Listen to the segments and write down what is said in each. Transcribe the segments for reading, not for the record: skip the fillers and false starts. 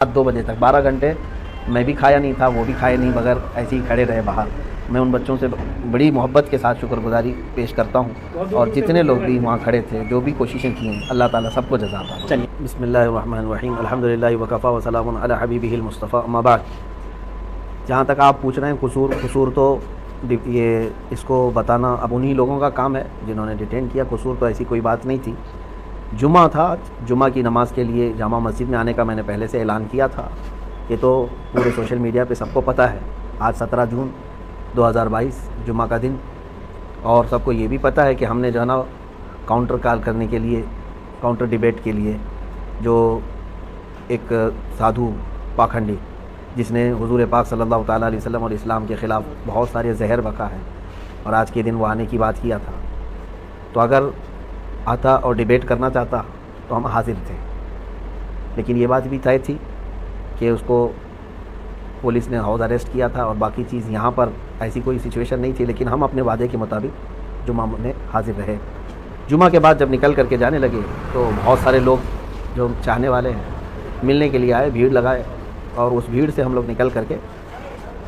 2 बजे तक 12 घंटे मैं भी खाया नहीं था, वो भी खाए नहीं, बगैर ऐसे ही खड़े रहे बाहर। मैं उन बच्चों से बड़ी मोहब्बत के साथ शुक्रगुजारी पेश करता हूँ, और जितने लोग भी वहाँ खड़े थे, जो भी कोशिशें की हैं, अल्लाह ताला सबको जज़ा अता फरमाए। चलिए, बिस्मिल्लाहिर्रहमानिर्रहीम, अल्हम्दुलिल्लाहि व कफ़ा व सलामुन अला हबीबिहिल मुस्तफ़ा, अम्मा बाद। जहाँ तक आप पूछ रहे हैं कसूर तो ये इसको बताना अब उन्हीं लोगों का काम है जिन्होंने डिटेन किया। कसूर तो ऐसी कोई बात नहीं थी। जुमा था, जुमा की नमाज़ के लिए जामा मस्जिद में आने का मैंने पहले से ऐलान किया था। ये तो पूरे सोशल मीडिया पे सबको पता है। आज 17 जून 2022 जुमा का दिन, और सबको ये भी पता है कि हमने जो है ना काउंटर कॉल करने के लिए, काउंटर डिबेट के लिए, जो एक साधु पाखंडी जिसने हुजूर पाक सल्लल्लाहु ताला अलैहि वसल्लम और इस्लाम के ख़िलाफ़ बहुत सारे जहर बका है, और आज के दिन वो आने की बात किया था, तो अगर आता और डिबेट करना चाहता तो हम हाजिर थे। लेकिन ये बात भी तय थी कि उसको पुलिस ने हाउस अरेस्ट किया था, और बाकी चीज़ यहाँ पर ऐसी कोई सिचुएशन नहीं थी। लेकिन हम अपने वादे के मुताबिक जुमा में हाजिर रहे। जुमा के बाद जब निकल करके जाने लगे तो बहुत सारे लोग जो चाहने वाले हैं मिलने के लिए आए, भीड़ लगाए, और उस भीड़ से हम लोग निकल करके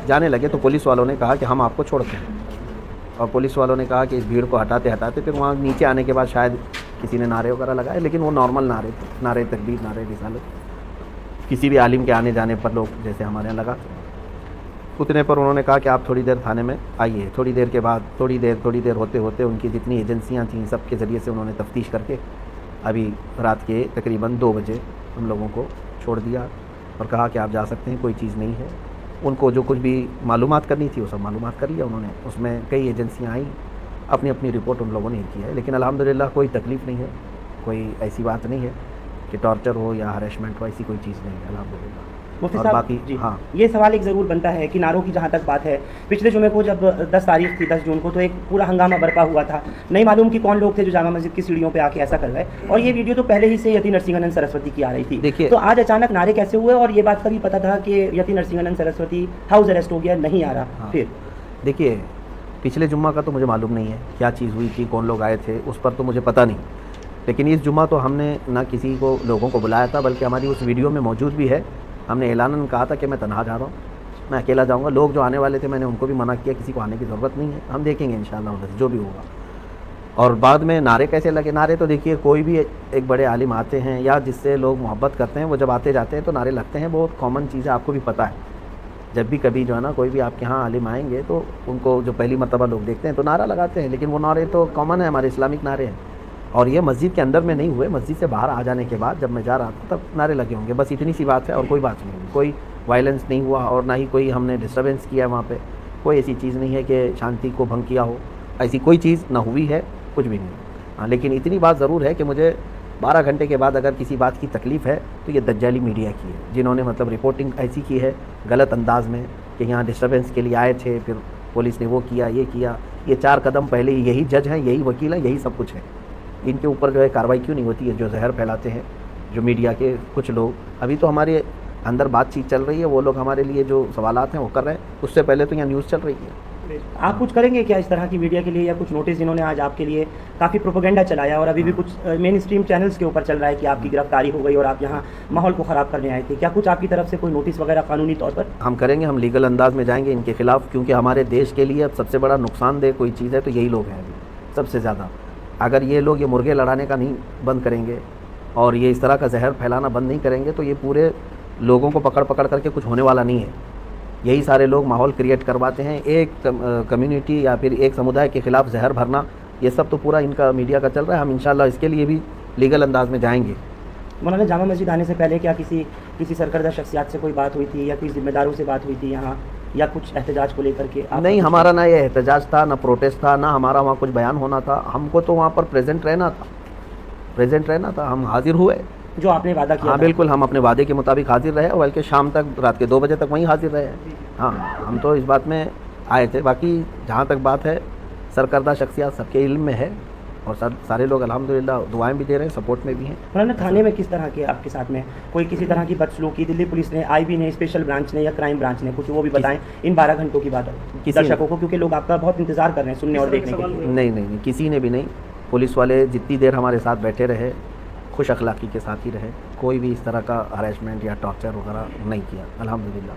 जाने लगे तो पुलिस वालों ने कहा कि हम आपको छोड़ते हैं। और पुलिस वालों ने कहा कि इस भीड़ को हटाते हटाते फिर वहाँ नीचे आने के बाद शायद किसी ने नारे वगैरह लगाए, लेकिन वो नॉर्मल नारे थे, नारे तकबीर, नारे रिसालत, किसी भी आलिम के आने जाने पर लोग जैसे हमारे यहाँ लगा। उतने पर उन्होंने कहा कि आप थोड़ी देर थाने में आइए। थोड़ी देर के बाद थोड़ी देर होते होते उनकी जितनी एजेंसियाँ थीं सब के ज़रिए से उन्होंने तफ्तीश करके अभी रात के तकरीबन 2 बजे हम लोगों को छोड़ दिया और कहा कि आप जा सकते हैं, कोई चीज़ नहीं है। उनको जो कुछ भी मालूमात करनी थी वो सब मालूमात कर लिया उन्होंने। उसमें कई एजेंसियाँ आई, अपनी अपनी रिपोर्ट उन लोगों ने की है। लेकिन अल्हम्दुलिल्लाह कोई तकलीफ़ नहीं है, कोई ऐसी बात नहीं है कि टॉर्चर हो या हरेसमेंट हो, ऐसी कोई चीज़ नहीं है अल्हम्दुलिल्लाह। मुफ्ती और साहब, बाकी जी हाँ, ये सवाल एक ज़रूर बनता है कि नारों की जहाँ तक बात है, पिछले जुमे को जब 10 तारीख थी, 10 जून को, तो एक पूरा हंगामा बरपा हुआ था। नहीं मालूम कि कौन लोग थे जो जामा मस्जिद की सीढ़ियों पे आके ऐसा कर गए, और ये वीडियो तो पहले ही से यति नरसिंहानंद सरस्वती की आ रही थी। देखिए, तो आज अचानक नारे कैसे हुए? और ये बात का भी पता था कि यति नरसिंहानंद सरस्वती हाउस अरेस्ट हो गया, नहीं आ रहा। हाँ, फिर देखिए, पिछले जुम्मा का तो मुझे मालूम नहीं है क्या चीज़ हुई थी, कौन लोग आए थे, उस पर तो मुझे पता नहीं। लेकिन इस जुम्मा तो हमने ना किसी को लोगों को बुलाया था, बल्कि हमारी उस वीडियो में मौजूद भी है। हमने ऐलानन कहा था कि मैं तन्हा जा रहा हूँ, मैं अकेला जाऊँगा। लोग जो आने वाले थे मैंने उनको भी मना किया, किसी को आने की ज़रूरत नहीं है, हम देखेंगे इंशाअल्लाह उधर जो भी होगा। और बाद में नारे कैसे लगे? नारे तो देखिए, कोई भी एक बड़े आलिम आते हैं या जिससे लोग मोहब्बत करते हैं, वो जब आते जाते हैं तो नारे लगते हैं, बहुत कॉमन चीज़ है, आपको भी पता है। जब भी कभी जो है ना कोई भी आपके यहाँ आलिम आएंगे तो उनको जो पहली मर्तबा लोग देखते हैं तो नारा लगाते हैं। लेकिन वो नारे तो कॉमन है, हमारे इस्लामिक नारे हैं। और ये मस्जिद के अंदर में नहीं हुए, मस्जिद से बाहर आ जाने के बाद जब मैं जा रहा था तब नारे लगे होंगे, बस इतनी सी बात है और कोई बात नहीं। कोई वायलेंस नहीं हुआ और ना ही कोई हमने डिस्टर्बेंस किया वहाँ पे। कोई ऐसी चीज़ नहीं है कि शांति को भंग किया हो, ऐसी कोई चीज़ ना हुई है, कुछ भी नहीं। हाँ, लेकिन इतनी बात ज़रूर है कि मुझे 12 घंटे के बाद अगर किसी बात की तकलीफ़ है तो ये दज्जाली मीडिया की है, जिन्होंने मतलब रिपोर्टिंग ऐसी की है गलत अंदाज में कि यहाँ डिस्टर्बेंस के लिए आए थे, फिर पुलिस ने वो किया, ये किया। ये 4 कदम पहले यही जज हैं, यही वकील हैं, यही सब कुछ है। इनके ऊपर जो है कार्रवाई क्यों नहीं होती है? जो जहर फैलाते हैं जो मीडिया के कुछ लोग, अभी तो हमारे अंदर बातचीत चल रही है, वो लोग हमारे लिए जो सवालात हैं वो कर रहे हैं, उससे पहले तो यहाँ न्यूज़ चल रही है। आप कुछ करेंगे क्या इस तरह की मीडिया के लिए, या कुछ नोटिस जिन्होंने आज आपके लिए काफ़ी प्रोपेगेंडा चलाया और अभी भी कुछ मेन स्ट्रीम चैनल्स के ऊपर चल रहा है कि आपकी गिरफ्तारी हो गई और आप यहाँ माहौल को ख़राब करने आए थे, क्या कुछ आपकी तरफ से कोई नोटिस वगैरह कानूनी तौर पर? हम करेंगे, हम लीगल अंदाज में जाएंगे इनके खिलाफ़, क्योंकि हमारे देश के लिए अब सबसे बड़ा नुकसानदेह कोई चीज़ है तो यही लोग हैं अभी सबसे ज़्यादा। अगर ये लोग ये मुर्गे लड़ाने का नहीं बंद करेंगे और ये इस तरह का जहर फैलाना बंद नहीं करेंगे तो ये पूरे लोगों को पकड़ पकड़ करके कुछ होने वाला नहीं है। यही सारे लोग माहौल क्रिएट करवाते हैं, एक कम्युनिटी या फिर एक समुदाय के ख़िलाफ़ जहर भरना, ये सब तो पूरा इनका मीडिया का चल रहा है। हम इंशाल्लाह इसके लिए भी लीगल अंदाज में जाएंगे। मौलाना, जामा मस्जिद आने से पहले क्या किसी सरकर्दा शख्सियात से कोई बात हुई थी या कोई जिम्मेदारों से बात हुई थी यहाँ, या कुछ एहतजाज को लेकर के? नहीं, हमारा ना ये एहतजाज था, ना प्रोटेस्ट था, ना हमारा वहाँ कुछ बयान होना था। हमको तो वहाँ पर प्रेजेंट रहना था, हम हाजिर हुए जो आपने वादा किया। हाँ बिल्कुल, हम अपने वादे के मुताबिक हाजिर रहे, बल्कि शाम तक, रात के 2 बजे तक वहीं हाजिर रहे। हाँ, हम तो इस बात में आए थे। बाकी जहाँ तक बात है सरकर्दा शख्सियात सबके इल्म में है, और सारे लोग अल्हम्दुलिल्लाह दुआएं भी दे रहे हैं, सपोर्ट में भी हैं। उन्होंने थाने में किस तरह के आपके साथ में कोई किसी तरह की बदसलूकी दिल्ली पुलिस ने, IB ने, स्पेशल ब्रांच ने या क्राइम ब्रांच ने, कुछ वो भी बताएं इन 12 घंटों की बात दर्शकों को, क्योंकि लोग आपका बहुत इंतजार कर रहे हैं सुनने और देखने के लिए। नहीं, किसी ने भी नहीं। पुलिस वाले जितनी देर हमारे साथ बैठे रहे खुश अखलाकी के साथ ही रहे, کوئی بھی اس طرح کا ہراسمنٹ یا ٹارچر وغیرہ نہیں کیا الحمدللہ.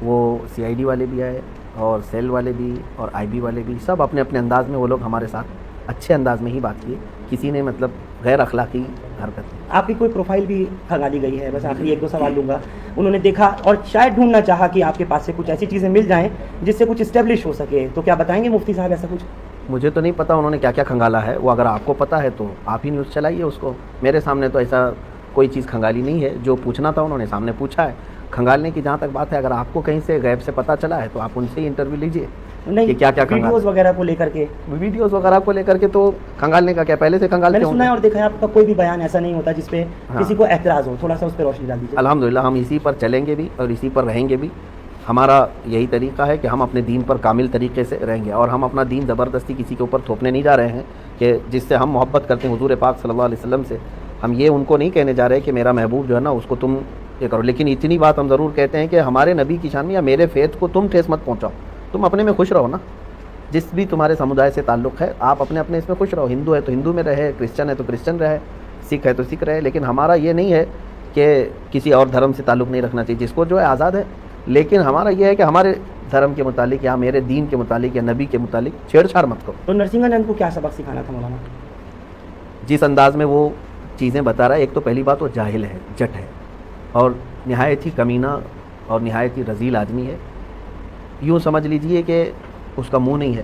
وہ CID والے بھی آئے اور سیل والے بھی اور IB والے بھی, سب اپنے اپنے انداز میں وہ لوگ ہمارے ساتھ اچھے انداز میں ہی بات کیے. کسی نے مطلب غیر اخلاقی حرکت. آپ کی کوئی پروفائل بھی کھنگالی گئی ہے؟ بس آخری 1-2 سوال لوں گا. انہوں نے دیکھا اور شاید ڈھونڈنا چاہا کہ آپ کے پاس سے کچھ ایسی چیزیں مل جائیں جس سے کچھ اسٹیبلش ہو سکے, تو کیا بتائیں گے مفتی صاحب ایسا کچھ؟ مجھے تو نہیں پتہ انہوں نے کیا کیا کھنگالا ہے, وہ اگر آپ کو پتہ ہے تو آپ ہی نیوز چلائیے اس کو. میرے سامنے تو ایسا کوئی چیز کھنگالی نہیں ہے. جو پوچھنا تھا انہوں نے سامنے پوچھا ہے. کھنگالنے کی جہاں تک بات ہے, اگر آپ کو کہیں سے غیب سے پتہ چلا ہے تو آپ ان سے ہی انٹرویو لیجیے نہیں, کہ کیا کیا ویڈیوز وغیرہ کو لے کر کے. ویڈیوز وغیرہ کو لے کر کے تو کھنگالنے کا کیا, پہلے سے کھنگالتے میں نے ہوں. سنا ہے اور دیکھا ہے آپ کا کوئی بھی بیان ایسا نہیں ہوتا جس پہ کسی کو اعتراض ہو. تھوڑا سا اس پہ روشنی ڈال دیجیے. الحمدللہ ہم اسی پر چلیں گے بھی اور اسی پر رہیں گے بھی. ہمارا یہی طریقہ ہے کہ ہم اپنے دین پر کامل طریقے سے رہیں گے, اور ہم اپنا دین زبردستی کسی کے اوپر تھوپنے نہیں جا رہے ہیں کہ جس سے ہم محبت کرتے ہیں حضور پاک صلی اللہ علیہ وسلم سے. ہم یہ ان کو نہیں کہنے جا رہے کہ میرا محبوب جو ہے نا اس کو تم یہ کرو, لیکن اتنی بات ہم ضرور کہتے ہیں کہ ہمارے نبی کی شان میں یا میرے فیت کو تم ٹھیس مت پہنچاؤ. تم اپنے میں خوش رہو نا, جس بھی تمہارے سمودائے سے تعلق ہے آپ اپنے اپنے اس میں خوش رہو. ہندو ہے تو ہندو میں رہے, کرسچن ہے تو کرسچن رہے, سکھ ہے تو سکھ رہے. لیکن ہمارا یہ نہیں ہے کہ کسی اور دھرم سے تعلق نہیں رکھنا چاہیے, جس کو جو ہے آزاد ہے. لیکن ہمارا یہ ہے کہ ہمارے دھرم کے متعلق یا میرے دین کے متعلق یا نبی کے متعلق چھیڑ چھاڑ مت کرو. تو نرسنگھا نند کو کیا سبق سکھانا تھا مولانا؟ جس انداز میں وہ چیزیں بتا رہا ہے, ایک تو پہلی بات وہ جاہل ہے, جٹ ہے, اور نہایت ہی کمینہ اور نہایت ہی رذیل آدمی ہے. یوں سمجھ لیجئے کہ اس کا منہ نہیں ہے,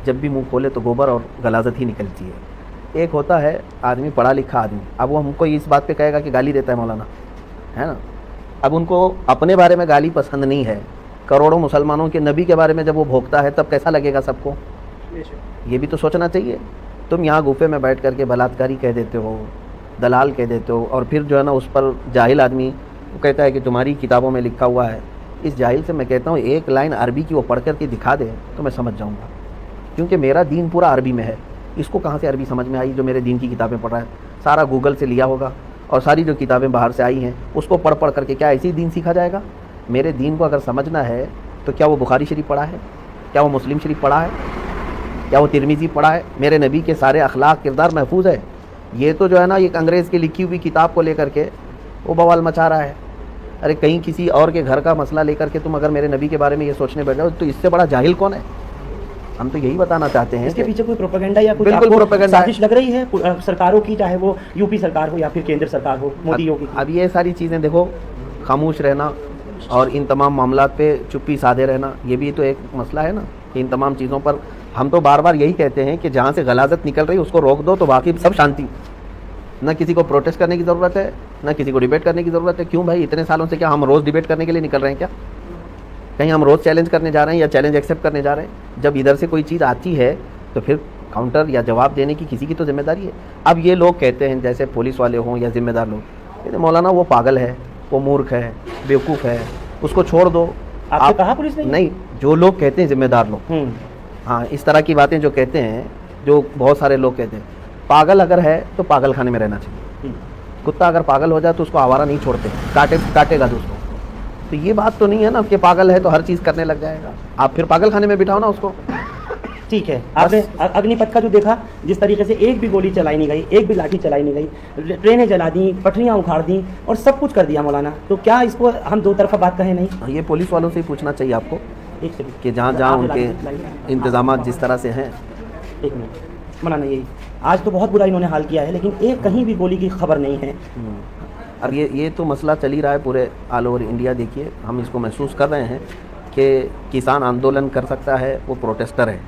جب بھی منہ کھولے تو گوبر اور غلاظت ہی نکلتی ہے. ایک ہوتا ہے آدمی پڑھا لکھا آدمی, اب وہ ہم کو اس بات پہ کہے گا کہ گالی دیتا ہے مولانا, ہے نا. اب ان کو اپنے بارے میں گالی پسند نہیں ہے, کروڑوں مسلمانوں کے نبی کے بارے میں جب وہ بھوکتا ہے تب کیسا لگے گا سب کو, یہ بھی تو سوچنا چاہیے. تم یہاں گوفے میں بیٹھ کر کے بلاತ್ಕಾری کہہ دیتے ہو, دلال کہہ دیتے ہو, اور پھر جو ہے نا اس پر جاہل آدمی وہ کہتا ہے کہ تمہاری کتابوں میں لکھا ہوا ہے. اس جاہل سے میں کہتا ہوں ایک لائن عربی کی وہ پڑھ کر کے دکھا دے تو میں سمجھ جاؤں گا, کیونکہ میرا دین پورا عربی میں ہے. اس کو کہاں سے عربی سمجھ میں آئی جو میرے دین کی کتابیں پڑھ رہا ہے؟ سارا گوگل سے لیا ہوگا, اور ساری جو کتابیں باہر سے آئی ہیں اس کو پڑھ کر کے کیا ایسی دین سیکھا جائے گا؟ میرے دین کو اگر سمجھنا ہے تو کیا وہ بخاری شریف پڑھا ہے, کیا وہ مسلم شریف پڑھا ہے, کیا وہ ترمذی پڑھا ہے؟ میرے نبی کے سارے اخلاق کردار محفوظ ہے. یہ تو جو ہے نا ایک انگریز کی لکھی ہوئی کتاب کو لے کر کے وہ بوال مچا رہا ہے. ارے کہیں کسی اور کے گھر کا مسئلہ لے کر کے تم اگر میرے نبی کے بارے میں یہ سوچنے بیٹھ جاؤ تو اس سے بڑا جاہل کون ہے؟ ہم تو یہی بتانا چاہتے ہیں. اس کے پیچھے کوئی پروپیگنڈا یا کچھ بالکل پروپیگنڈا سازش لگ رہی ہے سرکاروں کی, چاہے وہ UP سرکار ہو یا پھر کیندر سرکار ہو, مودی یوگی کی؟ اب یہ ساری چیزیں دیکھو, خاموش رہنا اور ان تمام معاملات پہ چپی سادے رہنا, یہ بھی تو ایک مسئلہ ہے نا. ان تمام چیزوں پر ہم تو بار بار یہی کہتے ہیں کہ جہاں سے غلاظت نکل رہی ہے اس کو روک دو تو باقی سب شانتی. نہ کسی کو پروٹیسٹ کرنے کی ضرورت ہے, نہ کسی کو ڈیبیٹ کرنے کی ضرورت ہے. کیوں بھائی اتنے سالوں سے کیا ہم روز ڈیبیٹ کرنے کے لیے نکل رہے ہیں کیا؟ کہیں ہم روز چیلنج کرنے جا رہے ہیں یا چیلنج ایکسیپٹ کرنے جا رہے ہیں؟ جب ادھر سے کوئی چیز آتی ہے تو پھر کاؤنٹر یا جواب دینے کی کسی کی تو ذمہ داری ہے. اب یہ لوگ کہتے ہیں جیسے پولیس والے ہوں یا ذمہ دار لوگ, کہتے ہیں مولانا وہ پاگل ہے, وہ مورکھ ہے, بیوقوف ہے, اس کو چھوڑ دو. آپ نے کہا پولیس نے؟ نہیں, جو لوگ کہتے ہیں ذمہ دار لوگ, ہاں اس طرح کی باتیں جو کہتے ہیں, جو بہت سارے لوگ کہتے ہیں پاگل اگر ہے تو پاگل خانے میں رہنا چاہیے. کتا اگر پاگل ہو جائے تو اس کو آوارہ نہیں چھوڑتے, کاٹے گا دوسروں. تو یہ بات تو نہیں ہے نا کہ پاگل ہے تو ہر چیز کرنے لگ جائے گا. آپ پھر پاگل خانے میں بٹھاؤ نا اس کو. ٹھیک ہے, آپ نے اگنی پتھ کا جو دیکھا, جس طریقے سے ایک بھی گولی چلائی نہیں گئی, ایک بھی لاٹھی چلائی نہیں گئی, ٹرینیں جلا دیں, پٹریاں اکھاڑ دیں اور سب کچھ کر دیا مولانا, تو کیا اس کو ہم دو طرفہ بات کہیں نہیں؟ یہ پولیس والوں سے ہی پوچھنا چاہیے آپ کو کہ جہاں ان کے انتظامات جس طرح سے ہیں. ایک منٹ مولانا, یہی آج تو بہت برا انہوں نے حال کیا ہے, لیکن ایک کہیں بھی گولی کی خبر نہیں ہے. اب یہ تو مسئلہ چل ہی رہا ہے پورے آل اوور انڈیا. دیکھیے ہم اس کو محسوس کر رہے ہیں کہ کسان آندولن کر سکتا ہے, وہ پروٹیسٹر ہے.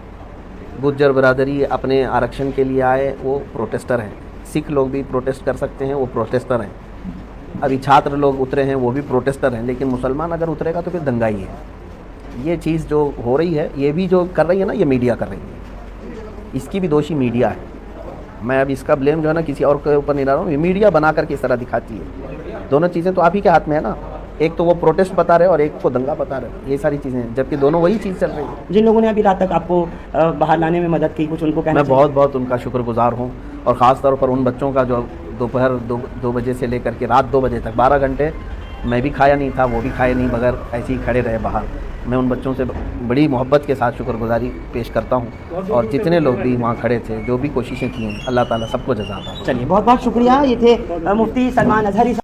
گجر برادری اپنے آرکشن کے لیے آئے, وہ پروٹیسٹر ہیں. سکھ لوگ بھی پروٹیسٹ کر سکتے ہیں, وہ پروٹیسٹر ہیں. ابھی چھاتر لوگ اترے ہیں, وہ بھی پروٹیسٹر ہیں. لیکن مسلمان اگر اترے گا تو پھر دنگائی ہے. یہ چیز جو ہو رہی ہے, یہ بھی جو کر رہی ہے نا, یہ میڈیا کر رہی ہے. اس کی بھی دوشی میڈیا ہے. میں اب اس کا بلیم جو ہے نا کسی اور کے اوپر نہیں لا رہا ہوں, یہ میڈیا بنا کر کے اس طرح دکھاتی ہے. دونوں چیزیں تو آپ ہی کے ہاتھ میں ہے نا, ایک تو وہ پروٹیسٹ بتا رہے اور ایک کو دنگا بتا رہے. یہ ساری چیزیں ہیں, جبکہ دونوں وہی چیز چل رہی ہے. جن لوگوں نے ابھی رات تک آپ کو باہر لانے میں مدد کی, کچھ ان کو کہنا میں بہت بہت ان کا شکر گزار ہوں, اور خاص طور پر ان بچوں کا جو دوپہر 2 بجے سے لے کر کے رات 2 بجے تک 12 گھنٹے میں بھی کھایا نہیں تھا, وہ بھی کھائے نہیں, بغیر ایسے ہی کھڑے رہے باہر. मैं उन बच्चों से बड़ी मोहब्बत के साथ शुक्रगुजारी पेश करता हूँ और जितने लोग भी वहाँ खड़े थे, जो भी कोशिशें की हैं, अल्लाह ताला सबको जज़ा अता फरमाए। चलिए बहुत बहुत शुक्रिया। ये थे मुफ्ती सलमान अजहरी।